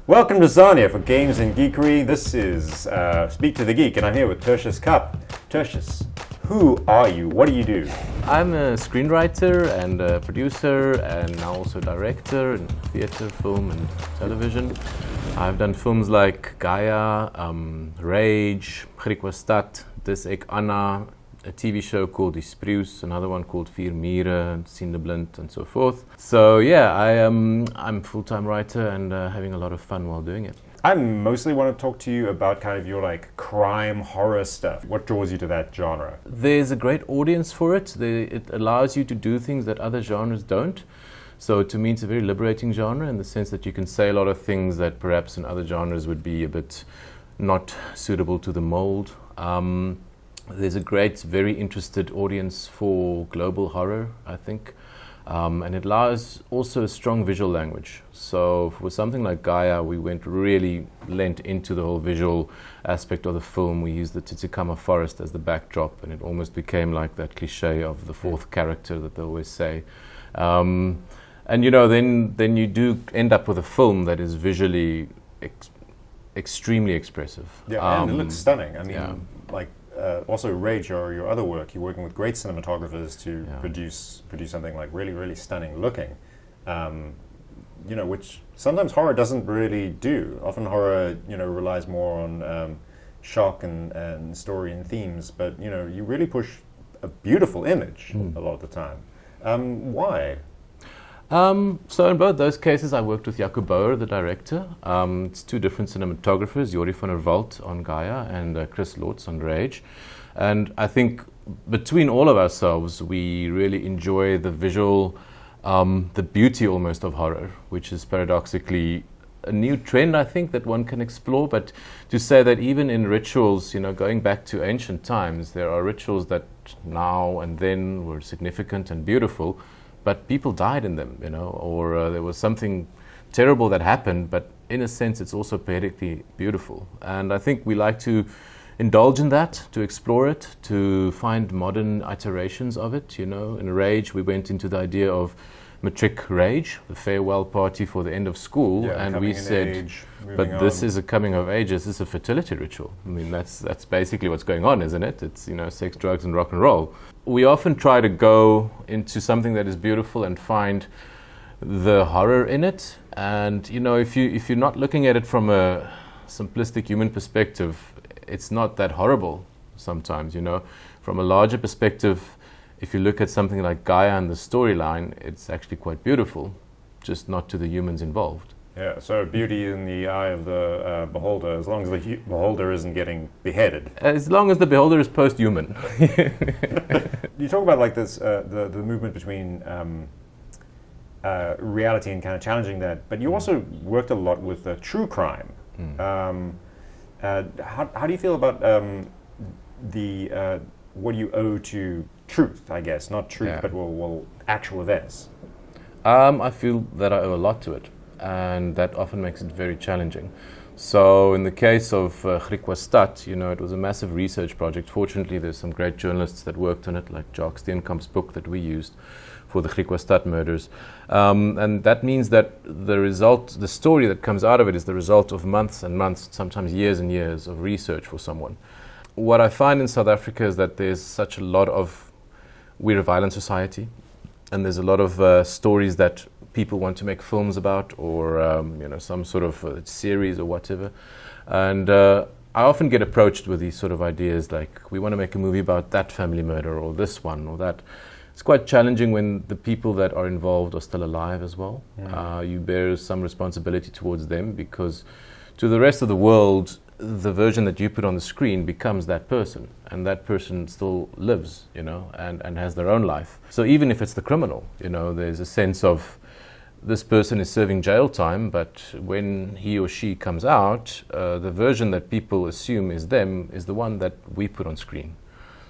Welcome to Zarnia for Games and Geekery. This is Speak to the Geek, and I'm here with Tertius Kapp. Tertius, who are you? What do you do? I'm a screenwriter and a producer and now also director in theatre, film and television. I've done films like Gaia, Rage, Dis Ek Anna, a TV show called Die Spruce, another one called Vier Mure, Blind, and so forth. So yeah, I'm a full-time writer and having a lot of fun while doing it. I mostly want to talk to you about kind of your like crime horror stuff. What draws you to that genre? There's a great audience for it. It allows you to do things that other genres don't. So to me, it's a very liberating genre in the sense that you can say a lot of things that perhaps in other genres would be a bit not suitable to the mold. There's a great, very interested audience for global horror, I think. And it allows also a strong visual language. So for something like Gaia, we really lent into the whole visual aspect of the film. We used the Titicaca forest as the backdrop, and it almost became like that cliche of the fourth character that they always say. And you know, then you do end up with a film that is visually extremely expressive. Yeah, and it looks stunning. I mean, yeah. Also Rage, your other work, you're working with great cinematographers to produce something like really, really stunning looking. You know, which sometimes horror doesn't really do. Often horror, you know, relies more on shock and story and themes, but you know, you really push a beautiful image a lot of the time. Why? So in both those cases, I worked with Jaco Bouwer, the director. It's two different cinematographers, Jori van der Walt on Gaia and Chris Lortz on Rage. And I think between all of ourselves, we really enjoy the visual, the beauty almost of horror, which is paradoxically a new trend, I think, that one can explore. But to say that even in rituals, you know, going back to ancient times, there are rituals that now and then were significant and beautiful, but people died in them, you know, or there was something terrible that happened, but in a sense it's also poetically beautiful. And I think we like to indulge in that, to explore it, to find modern iterations of it, you know. In Rage, we went into the idea of matric rage, the farewell party for the end of school, and we said, but this is a coming of age, this is a fertility ritual. I mean, that's basically what's going on, isn't it? It's, you know, sex, drugs, and rock and roll. We often try to go into something that is beautiful and find the horror in it. And, you know, if you're not looking at it from a simplistic human perspective, it's not that horrible sometimes, you know. From a larger perspective, if you look at something like Gaia and the storyline, it's actually quite beautiful, just not to the humans involved. Yeah, so beauty in the eye of the beholder, as long as the beholder isn't getting beheaded. As long as the beholder is post-human. You talk about like this, the movement between reality and kind of challenging that, but you also worked a lot with true crime. How do you feel about what you owe to truth, I guess, not truth, but well, actual events? I feel that I owe a lot to it, and that often makes it very challenging. So in the case of Stad, you know, it was a massive research project. Fortunately, there's some great journalists that worked on it, like Jacques Steenkamp's book that we used for the Stad murders. And that means that the story that comes out of it is the result of months and months, sometimes years and years of research for someone. What I find in South Africa is that there's such a lot of, we're a violent society, and there's a lot of stories that people want to make films about, or you know, some sort of series or whatever. And I often get approached with these sort of ideas, like we want to make a movie about that family murder, or this one, or that. It's quite challenging when the people that are involved are still alive as well. You bear some responsibility towards them, because to the rest of the world, the version that you put on the screen becomes that person, and that person still lives, you know, and has their own life. So even if it's the criminal, you know, there's a sense of this person is serving jail time, but when he or she comes out, the version that people assume is them is the one that we put on screen.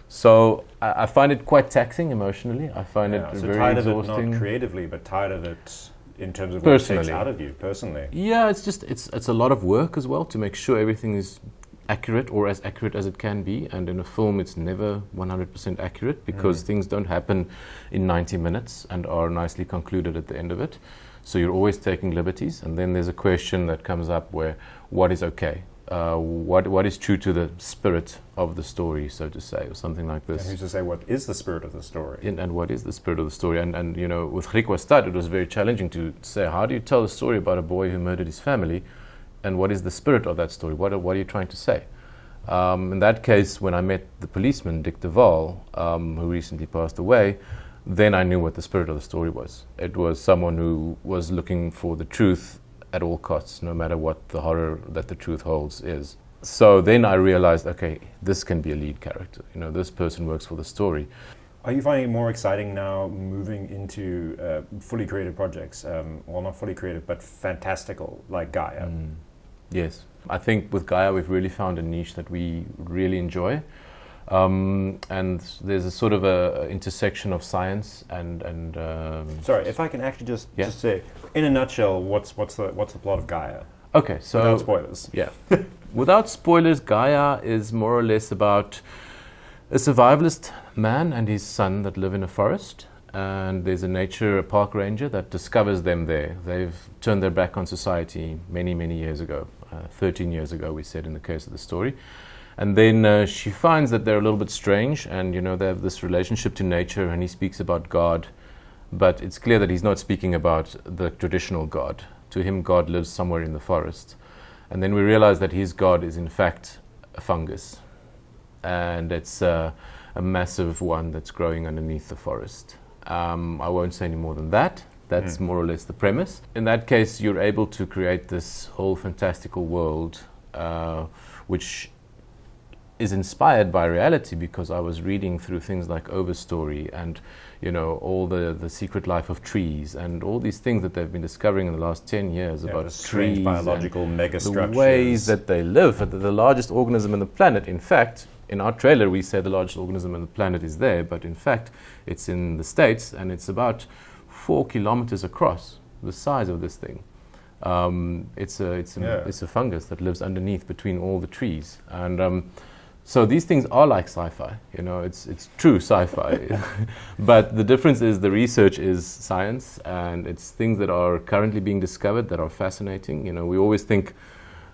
So I find it quite taxing emotionally. I find it very tired exhausting. Of it, not creatively, but tired of it in terms of what it takes out of you personally. Yeah, it's a lot of work as well to make sure everything is accurate, or as accurate as it can be. And in a film, it's never 100% accurate, because things don't happen in 90 minutes and are nicely concluded at the end of it. So you're always taking liberties, and then there's a question that comes up where what is okay? What is true to the spirit of the story, so to say, or something like this. And who's to say what is the spirit of the story? And what is the spirit of the story? And you know, with Griek Stad, it was very challenging to say, how do you tell a story about a boy who murdered his family, and what is the spirit of that story? What are you trying to say? In that case, when I met the policeman, Dick Duval, who recently passed away, then I knew what the spirit of the story was. It was someone who was looking for the truth at all costs, no matter what the horror that the truth holds is. So then I realized, okay, this can be a lead character. You know, this person works for the story. Are you finding it more exciting now moving into fully creative projects? Well, not fully creative, but fantastical, like Gaia? Yes. I think with Gaia we've really found a niche that we really enjoy. And there's a sort of a intersection of science and sorry, if I can actually just say, in a nutshell, what's the plot of Gaia? Okay, so without spoilers. Yeah, without spoilers, Gaia is more or less about a survivalist man and his son that live in a forest, and there's a park ranger that discovers them there. They've turned their back on society many years ago, 13 years ago, we said in the case of the story. And then she finds that they're a little bit strange, and you know, they have this relationship to nature, and he speaks about God, but it's clear that he's not speaking about the traditional God. To him, God lives somewhere in the forest. And then we realize that his God is in fact a fungus, and it's a massive one that's growing underneath the forest. I won't say any more than that. That's more or less the premise. In that case, you're able to create this whole fantastical world, which is inspired by reality, because I was reading through things like Overstory and, you know, all the secret life of trees and all these things that they've been discovering in the last 10 years about strange trees, biological megastructures, the ways that they live. The largest organism on the planet, in fact, in our trailer we say the largest organism on the planet is there, but in fact it's in the States, and it's about 4 kilometers across, the size of this thing. It's a fungus that lives underneath between all the trees, and so these things are like sci-fi, you know, it's true sci-fi. But the difference is the research is science, and it's things that are currently being discovered that are fascinating. You know, we always think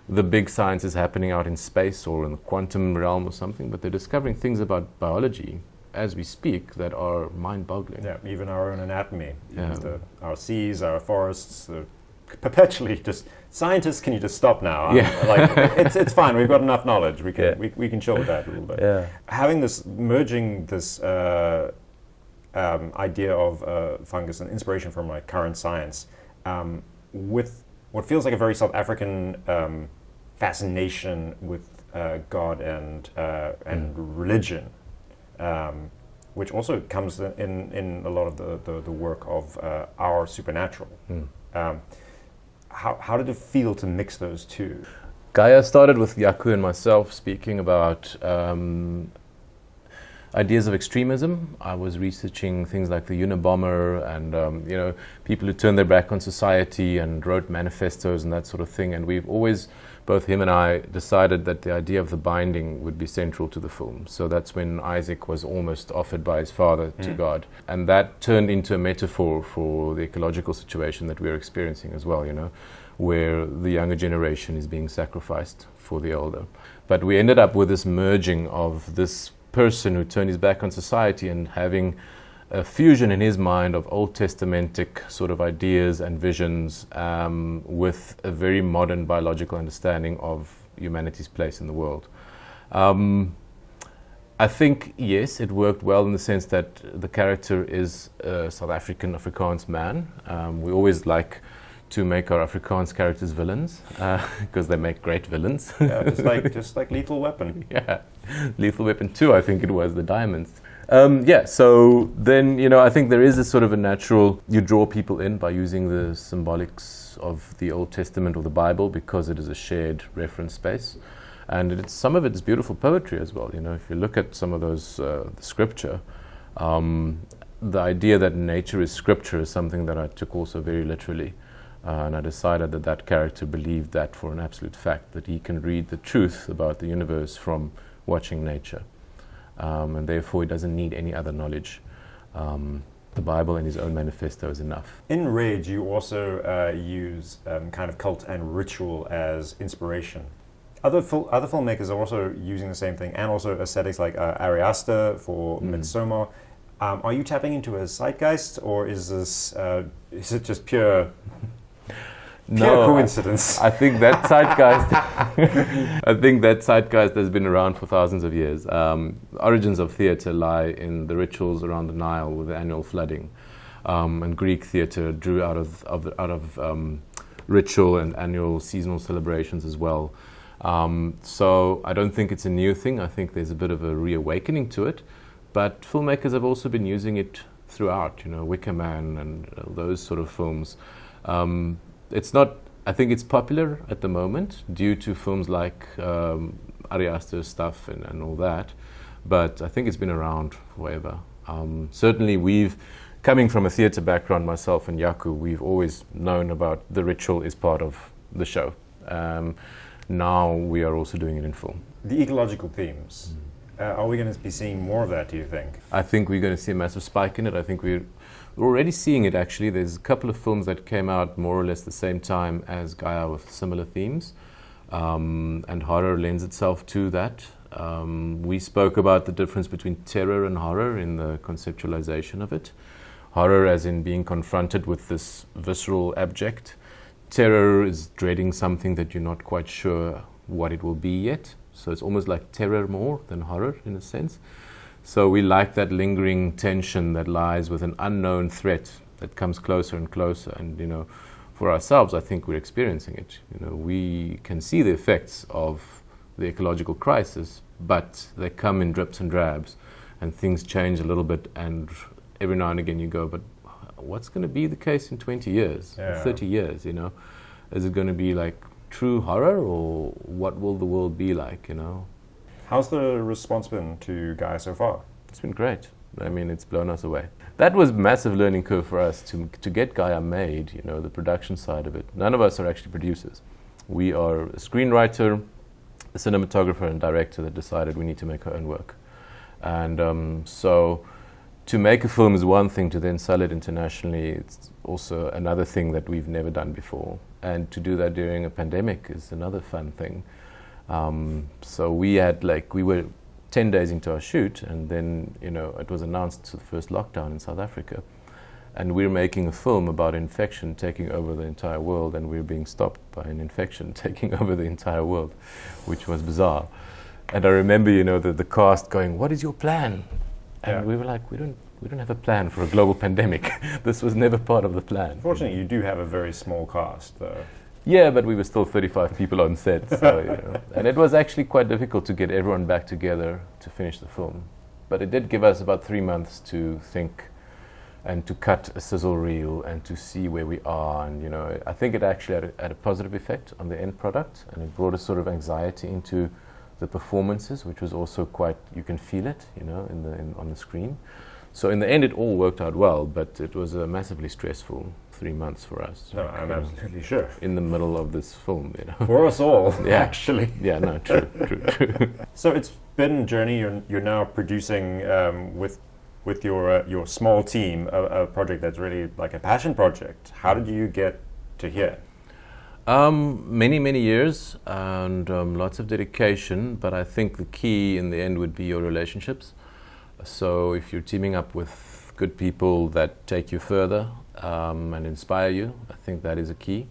the big science is happening out in space or in the quantum realm or something, but they're discovering things about biology as we speak that are mind-boggling. Yeah, even our own anatomy, our seas, our forests, perpetually just... Scientists, can you just stop now? Like, it's fine. We've got enough knowledge. We can chill with that a little bit. Yeah. Merging this idea of fungus and inspiration from like current science with what feels like a very South African fascination with God and religion, which also comes in a lot of the work of our supernatural. How did it feel to mix those two? Gaia started with Yaku and myself speaking about ideas of extremism. I was researching things like the Unabomber and you know, people who turned their back on society and wrote manifestos and that sort of thing. And we've always, both him and I, decided that the idea of the binding would be central to the film. So that's when Isaac was almost offered by his father to God. And that turned into a metaphor for the ecological situation that we're experiencing as well, you know, where the younger generation is being sacrificed for the older. But we ended up with this merging of this person who turned his back on society and having a fusion in his mind of Old Testamentic sort of ideas and visions with a very modern biological understanding of humanity's place in the world. I think, yes, it worked well in the sense that the character is a South African Afrikaans man. We always like to make our Afrikaans characters villains because they make great villains. Yeah, just like Lethal Weapon. Yeah, Lethal Weapon 2, I think it was, the diamonds. So then, you know, I think there is a sort of a natural, you draw people in by using the symbolics of the Old Testament or the Bible because it is a shared reference space. And some of it is beautiful poetry as well. You know, if you look at some of those, the scripture, the idea that nature is scripture is something that I took also very literally. And I decided that character believed that for an absolute fact, that he can read the truth about the universe from watching nature. And therefore he doesn't need any other knowledge. the Bible and his own manifesto is enough. In Rage, you also use kind of cult and ritual as inspiration. Other filmmakers are also using the same thing, and also aesthetics like Ari Aster for Midsommar. Are you tapping into a zeitgeist, or is it just pure coincidence? I think that zeitgeist has been around for thousands of years. Origins of theatre lie in the rituals around the Nile with the annual flooding, and Greek theatre drew out of ritual and annual seasonal celebrations as well. So I don't think it's a new thing. I think there's a bit of a reawakening to it, but filmmakers have also been using it throughout. Wicker Man and those sort of films. It's not. I think it's popular at the moment due to films like Ari Aster's stuff and all that, but I think it's been around forever. Certainly, coming from a theatre background, myself and Yaku, we've always known about the ritual is part of the show. Now we are also doing it in film. The ecological themes. Are we going to be seeing more of that, do you think? I think we're going to see a massive spike in it. I think we're already seeing it, actually. There's a couple of films that came out more or less the same time as Gaia with similar themes. And horror lends itself to that. We spoke about the difference between terror and horror in the conceptualization of it. Horror as in being confronted with this visceral abject. Terror is dreading something that you're not quite sure what it will be yet. So it's almost like terror more than horror in a sense. So we like that lingering tension that lies with an unknown threat that comes closer and closer. And, for ourselves, I think we're experiencing it. We can see the effects of the ecological crisis, but they come in drips and drabs, and things change a little bit. And every now and again you go, but what's going to be the case in 20 years, 30 years, Is it going to be like true horror, or what will the world be like, How's the response been to Gaia so far? It's been great. I mean, it's blown us away. That was a massive learning curve for us to get Gaia made, the production side of it. None of us are actually producers. We are a screenwriter, a cinematographer, and director that decided we need to make our own work. And so to make a film is one thing, to then sell it internationally, it's also another thing that we've never done before. And to do that during a pandemic is another fun thing. So we were 10 days into our shoot, and then, it was announced the first lockdown in South Africa. And we're making a film about infection taking over the entire world, and we're being stopped by an infection taking over the entire world, which was bizarre. And I remember, the cast going, "What is your plan?" And we were like, we don't have a plan for a global pandemic. This was never part of the plan. Fortunately, you do have a very small cast, though. Yeah, but we were still 35 people on set. So, And it was actually quite difficult to get everyone back together to finish the film. But it did give us about 3 months to think and to cut a sizzle reel and to see where we are. And, I think it actually had a positive effect on the end product, and it brought a sort of anxiety into the performances, which was also quite, you can feel it, on the screen. So in the end, it all worked out well, but it was a massively stressful 3 months for us. No, I'm absolutely sure. In the middle of this film, For us all, actually. Yeah, no, true. So it's been a journey. You're now producing with your small team a project that's really like a passion project. How did you get to here? Many years and lots of dedication, but I think the key in the end would be your relationships. So if you're teaming up with good people that take you further and inspire you, I think that is a key.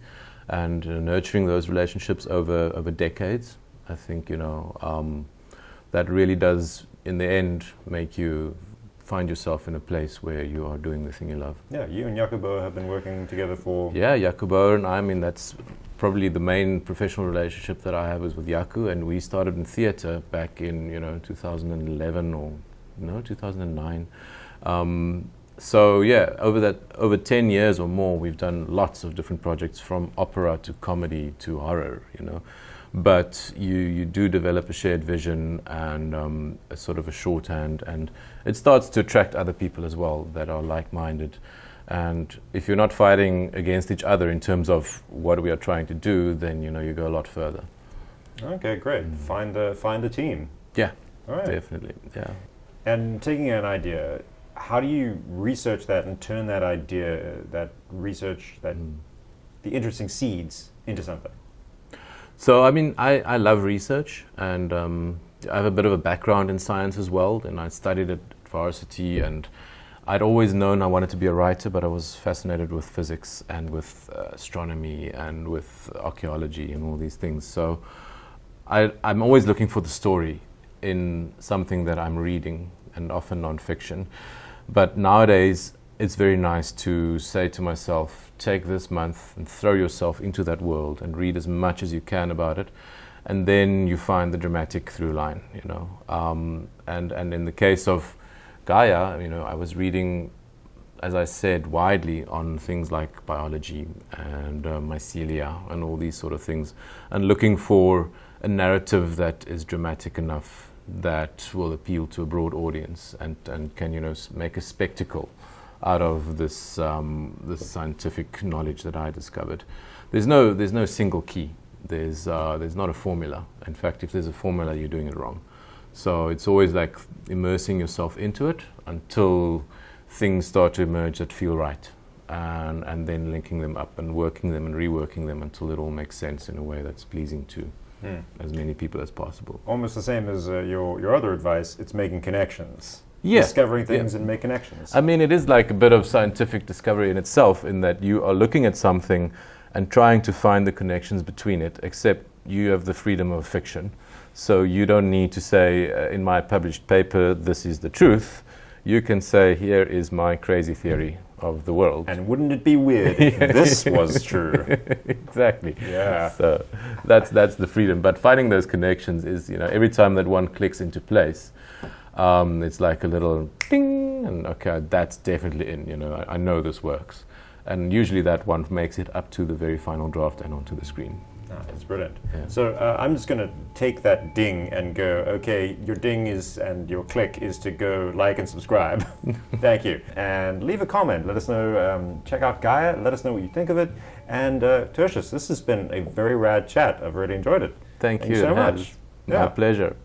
And nurturing those relationships over decades, I think, that really does, in the end, make you find yourself in a place where you are doing the thing you love. Yeah, you and Jacobo have been working together for... Yeah, Jacobo and I mean, that's probably the main professional relationship that I have is with Yaku, and we started in theatre back in, 2011 or 2009. So yeah, over 10 years or more, we've done lots of different projects, from opera to comedy to horror, But you do develop a shared vision and a sort of a shorthand, and it starts to attract other people as well that are like-minded. And if you're not fighting against each other in terms of what we are trying to do, then you go a lot further. Okay, great. Find a team. Yeah, all right. Definitely. Yeah. And taking an idea, how do you research that and turn that idea, that research, that the interesting seeds into something? So, I mean, I love research, and I have a bit of a background in science as well, and I studied at varsity, and I'd always known I wanted to be a writer, but I was fascinated with physics and with astronomy and with archaeology and all these things. So I'm always looking for the story in something that I'm reading, and often non-fiction. But nowadays, it's very nice to say to myself, take this month and throw yourself into that world and read as much as you can about it. And then you find the dramatic through line, you know. And in the case of Gaia, you know, I was reading, as I said, widely on things like biology and mycelia and all these sort of things, and looking for a narrative that is dramatic enough that will appeal to a broad audience and can, you know, make a spectacle out of this this scientific knowledge that I discovered. There's no single key. There's not a formula. In fact, if there's a formula, you're doing it wrong. So it's always like immersing yourself into it until things start to emerge that feel right, and then linking them up and working them and reworking them until it all makes sense in a way that's pleasing to as many people as possible. Almost the same as your other advice. It's making connections. Yeah. Discovering things and make connections. I mean, it is like a bit of scientific discovery in itself, in that you are looking at something and trying to find the connections between it, except you have the freedom of fiction. So you don't need to say, in my published paper, this is the truth. You can say, here is my crazy theory of the world. And wouldn't it be weird if this was true? Exactly. Yeah. So that's the freedom. But finding those connections is, you know, every time that one clicks into place, it's like a little ding, and okay, that's definitely in, you know, I know this works. And usually that one makes it up to the very final draft and onto the screen. That's brilliant. Yeah. So I'm just going to take that ding and go, okay, your ding is, and your click is to go like and subscribe. Thank you. And leave a comment. Let us know, check out Gaia, let us know what you think of it. And Tertius, this has been a very rad chat. I've really enjoyed it. Thank you so much. My pleasure.